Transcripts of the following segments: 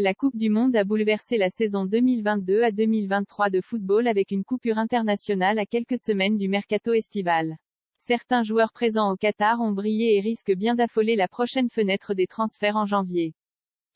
La Coupe du Monde a bouleversé la saison 2022 à 2023 de football avec une coupure internationale à quelques semaines du mercato estival. Certains joueurs présents au Qatar ont brillé et risquent bien d'affoler la prochaine fenêtre des transferts en janvier.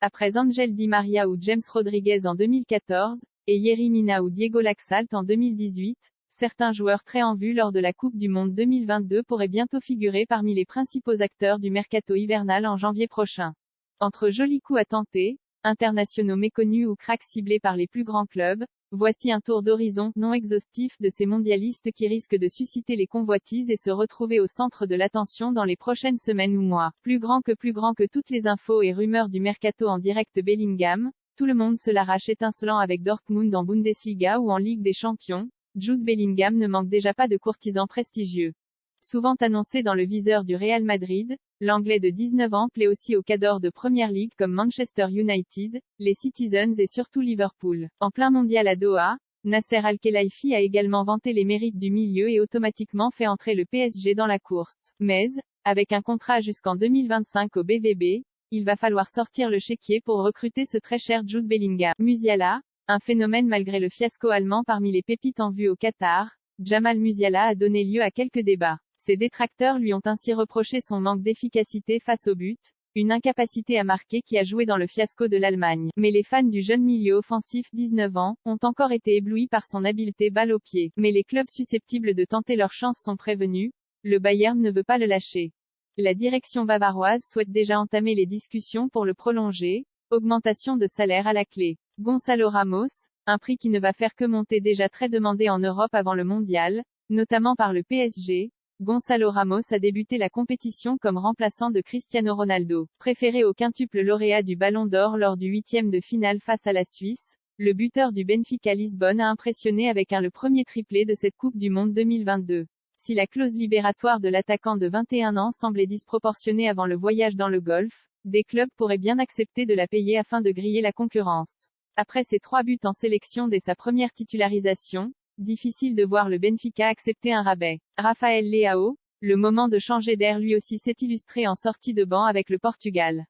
Après Ángel Di María ou James Rodriguez en 2014, et Yerry Mina ou Diego Laxalt en 2018, certains joueurs très en vue lors de la Coupe du Monde 2022 pourraient bientôt figurer parmi les principaux acteurs du mercato hivernal en janvier prochain. Entre jolis coups à tenter, internationaux méconnus ou cracks ciblés par les plus grands clubs, voici un tour d'horizon, non exhaustif, de ces mondialistes qui risquent de susciter les convoitises et se retrouver au centre de l'attention dans les prochaines semaines ou mois. Plus grand que toutes les infos et rumeurs du mercato en direct. Bellingham, tout le monde se l'arrache étincelant avec Dortmund en Bundesliga ou en Ligue des Champions. Jude Bellingham ne manque déjà pas de courtisans prestigieux. Souvent annoncé dans le viseur du Real Madrid, l'Anglais de 19 ans plaît aussi aux cadors de Premier League comme Manchester United, les Citizens et surtout Liverpool. En plein mondial à Doha, Nasser Al-Khelaifi a également vanté les mérites du milieu et automatiquement fait entrer le PSG dans la course. Mais, avec un contrat jusqu'en 2025 au BVB, il va falloir sortir le chéquier pour recruter ce très cher Jude Bellingham. Musiala, un phénomène malgré le fiasco allemand parmi les pépites en vue au Qatar, Jamal Musiala a donné lieu à quelques débats. Ses détracteurs lui ont ainsi reproché son manque d'efficacité face au but, une incapacité à marquer qui a joué dans le fiasco de l'Allemagne. Mais les fans du jeune milieu offensif 19 ans, ont encore été éblouis par son habileté balle au pied. Mais les clubs susceptibles de tenter leur chance sont prévenus, le Bayern ne veut pas le lâcher. La direction bavaroise souhaite déjà entamer les discussions pour le prolonger, augmentation de salaire à la clé. Gonçalo Ramos, un prix qui ne va faire que monter, déjà très demandé en Europe avant le mondial, notamment par le PSG. Gonçalo Ramos a débuté la compétition comme remplaçant de Cristiano Ronaldo. Préféré au quintuple lauréat du Ballon d'Or lors du huitième de finale face à la Suisse, le buteur du Benfica Lisbonne a impressionné avec le premier triplé de cette Coupe du Monde 2022. Si la clause libératoire de l'attaquant de 21 ans semblait disproportionnée avant le voyage dans le Golfe, des clubs pourraient bien accepter de la payer afin de griller la concurrence. Après ses 3 buts en sélection dès sa première titularisation, difficile de voir le Benfica accepter un rabais. Rafael Leao, le moment de changer d'air lui aussi s'est illustré en sortie de banc avec le Portugal.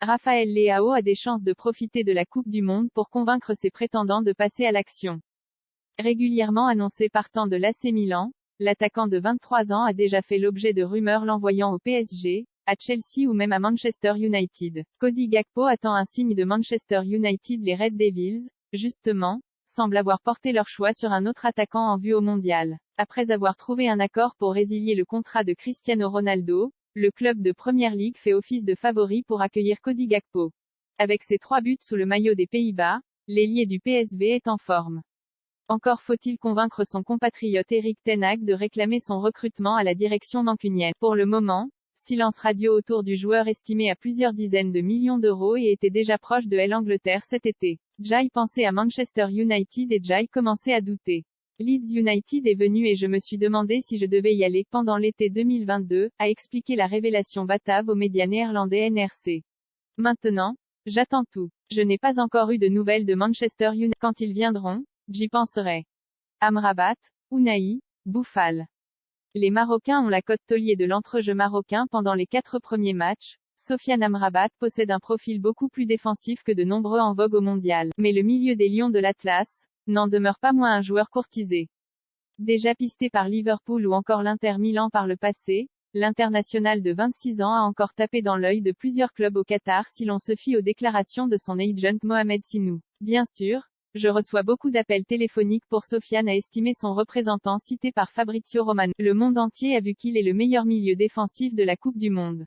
Rafael Leao a des chances de profiter de la Coupe du Monde pour convaincre ses prétendants de passer à l'action. Régulièrement annoncé partant de l'AC Milan, l'attaquant de 23 ans a déjà fait l'objet de rumeurs l'envoyant au PSG, à Chelsea ou même à Manchester United. Cody Gakpo attend un signe de Manchester United. Les Red Devils, justement, semblent avoir porté leur choix sur un autre attaquant en vue au mondial. Après avoir trouvé un accord pour résilier le contrat de Cristiano Ronaldo, le club de Premier League fait office de favori pour accueillir Cody Gakpo. Avec ses 3 buts sous le maillot des Pays-Bas, l'ailier du PSV est en forme. Encore faut-il convaincre son compatriote Erik ten Hag de réclamer son recrutement à la direction mancunienne. Pour le moment, silence radio autour du joueur estimé à plusieurs dizaines de millions d'euros et était déjà proche de l'Angleterre cet été. Jai pensait à Manchester United et Jai commençait à douter. Leeds United est venu et je me suis demandé si je devais y aller pendant l'été 2022, a expliqué la révélation batave aux médias néerlandais NRC. Maintenant, j'attends tout. Je n'ai pas encore eu de nouvelles de Manchester United. Quand ils viendront, j'y penserai. Amrabat, Unai, Boufal. Les Marocains ont la cote taulier de l'entrejeu marocain pendant les 4 premiers matchs. Sofiane Amrabat possède un profil beaucoup plus défensif que de nombreux en vogue au mondial. Mais le milieu des Lions de l'Atlas n'en demeure pas moins un joueur courtisé. Déjà pisté par Liverpool ou encore l'Inter Milan par le passé, l'international de 26 ans a encore tapé dans l'œil de plusieurs clubs au Qatar si l'on se fie aux déclarations de son agent Mohamed Sinou. Bien sûr, je reçois beaucoup d'appels téléphoniques pour Sofiane, a estimé son représentant cité par Fabrizio Romano. Le monde entier a vu qu'il est le meilleur milieu défensif de la Coupe du Monde.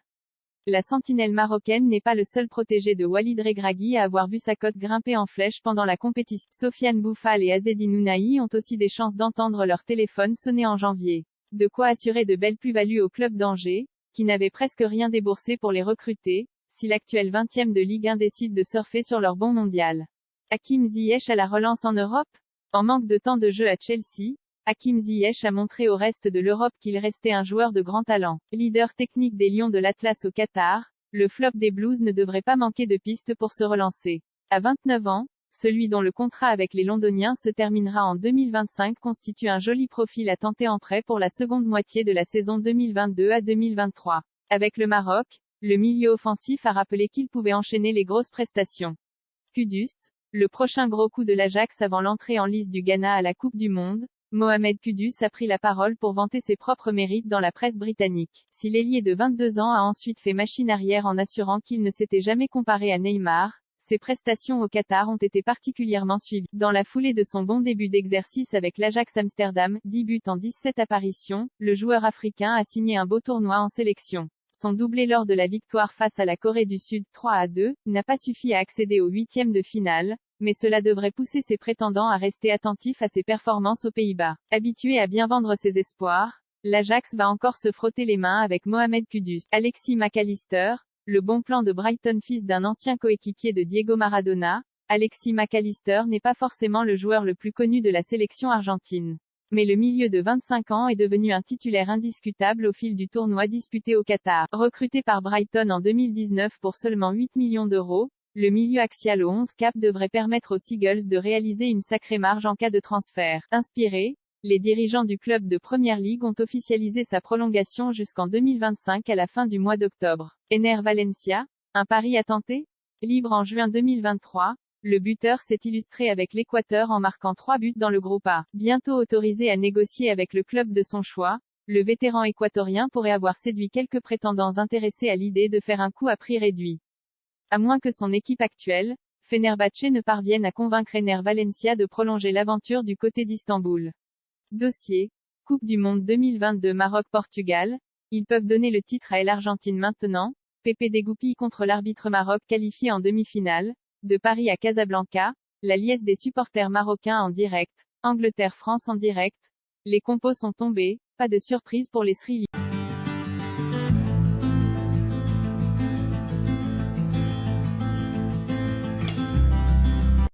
La sentinelle marocaine n'est pas le seul protégé de Walid Regragui à avoir vu sa cote grimper en flèche pendant la compétition. Sofiane Boufal et Azzedine Ounahi ont aussi des chances d'entendre leur téléphone sonner en janvier. De quoi assurer de belles plus-values au club d'Angers, qui n'avait presque rien déboursé pour les recruter, si l'actuel 20e de Ligue 1 décide de surfer sur leur bond mondial. Hakim Ziyech à la relance en Europe? En manque de temps de jeu à Chelsea, Hakim Ziyech a montré au reste de l'Europe qu'il restait un joueur de grand talent. Leader technique des Lions de l'Atlas au Qatar, le flop des Blues ne devrait pas manquer de pistes pour se relancer. À 29 ans, celui dont le contrat avec les Londoniens se terminera en 2025 constitue un joli profil à tenter en prêt pour la seconde moitié de la saison 2022 à 2023. Avec le Maroc, le milieu offensif a rappelé qu'il pouvait enchaîner les grosses prestations. Kudus, le prochain gros coup de l'Ajax avant l'entrée en lice du Ghana à la Coupe du Monde. Mohamed Kudus a pris la parole pour vanter ses propres mérites dans la presse britannique. Si l'ailier de 22 ans a ensuite fait machine arrière en assurant qu'il ne s'était jamais comparé à Neymar, ses prestations au Qatar ont été particulièrement suivies. Dans la foulée de son bon début d'exercice avec l'Ajax Amsterdam, 10 buts en 17 apparitions, le joueur africain a signé un beau tournoi en sélection. Son doublé lors de la victoire face à la Corée du Sud 3-2 n'a pas suffi à accéder aux huitièmes de finale, mais cela devrait pousser ses prétendants à rester attentifs à ses performances aux Pays-Bas. Habitué à bien vendre ses espoirs, l'Ajax va encore se frotter les mains avec Mohamed Kudus. Alexis Mac Allister, le bon plan de Brighton, fils d'un ancien coéquipier de Diego Maradona. Alexis Mac Allister n'est pas forcément le joueur le plus connu de la sélection argentine. Mais le milieu de 25 ans est devenu un titulaire indiscutable au fil du tournoi disputé au Qatar. Recruté par Brighton en 2019 pour seulement 8 millions d'euros, le milieu axial au 11 cap devrait permettre aux Seagulls de réaliser une sacrée marge en cas de transfert. Inspirés, les dirigeants du club de Premier League ont officialisé sa prolongation jusqu'en 2025 à la fin du mois d'octobre. Ener Valencia, un pari à tenter? Libre en juin 2023, le buteur s'est illustré avec l'Équateur en marquant 3 buts dans le groupe A. Bientôt autorisé à négocier avec le club de son choix, le vétéran équatorien pourrait avoir séduit quelques prétendants intéressés à l'idée de faire un coup à prix réduit. À moins que son équipe actuelle, Fenerbahçe, ne parvienne à convaincre Ener Valencia de prolonger l'aventure du côté d'Istanbul. Dossier. Coupe du Monde 2022 Maroc-Portugal. Ils peuvent donner le titre à l'Argentine maintenant. Pepe dégoupille contre l'arbitre Maroc qualifié en demi-finale. De Paris à Casablanca, la liesse des supporters marocains en direct. Angleterre-France en direct. Les compos sont tombés, pas de surprise pour les Sri Lankais.